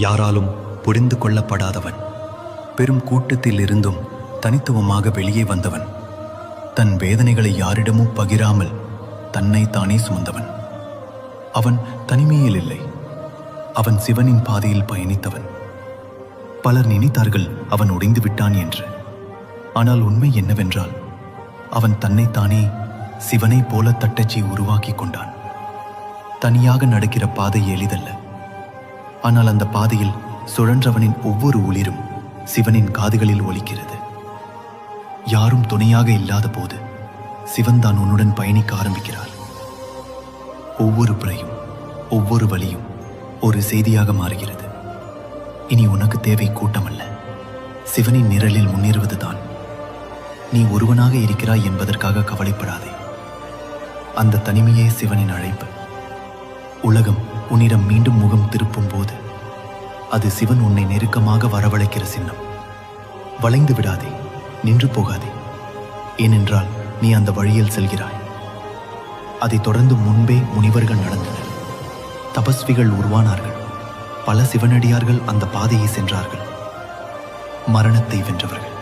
யாராலும் புரிந்து கொள்ளப்படாதவன், பெரும் கூட்டத்தில் இருந்தும் தனித்துவமாக வெளியே வந்தவன், தன் வேதனைகளை யாரிடமும் பகிராமல் தன்னை தானே சுமந்தவன். அவன் தனிமையில் இல்லை, அவன் சிவனின் பாதையில் பயணித்தவன். பலர் நினைத்தார்கள் அவன் உடைந்து விட்டான் என்று. ஆனால் உண்மை என்னவென்றால், அவன் தன்னைத்தானே சிவனை போல தட்டச்சி உருவாக்கி கொண்டான். தனியாக நடக்கிற பாதை எளிதல்ல. ஆனால் அந்த பாதையில் சுழன்றவனின் ஒவ்வொரு உளிரும் சிவனின் காதுகளில் ஒலிக்கிறது. யாரும் துணையாக இல்லாத போது சிவன் தான் உன்னுடன் பயணிக்க ஆரம்பிக்கிறார். ஒவ்வொரு பிழையும் ஒவ்வொரு வழியும் ஒரு செய்தியாக மாறுகிறது. இனி உனக்கு தேவை கூட்டமல்ல, சிவனின் நிழலில் முன்னேறுவதுதான். நீ ஒருவனாக இருக்கிறாய் என்பதற்காக கவலைப்படாதே. அந்த தனிமையே சிவனின் அழைப்பு. உலகம் உன்னிடம் மீண்டும் முகம் திருப்பும் போது அது சிவன் உன்னை நெருக்கமாக வரவழைக்கிற சின்னம். வளைந்து விடாதே, நின்று போகாதே. ஏனென்றால் நீ அந்த வழியில் செல்கிறாய். அதை தொடர்ந்து முன்பே முனிவர்கள் நடந்தனர், தபஸ்விகள் உருவானார்கள், பல சிவனடியார்கள் அந்த பாதையை சென்றார்கள், மரணத்தை வென்றவர்கள்.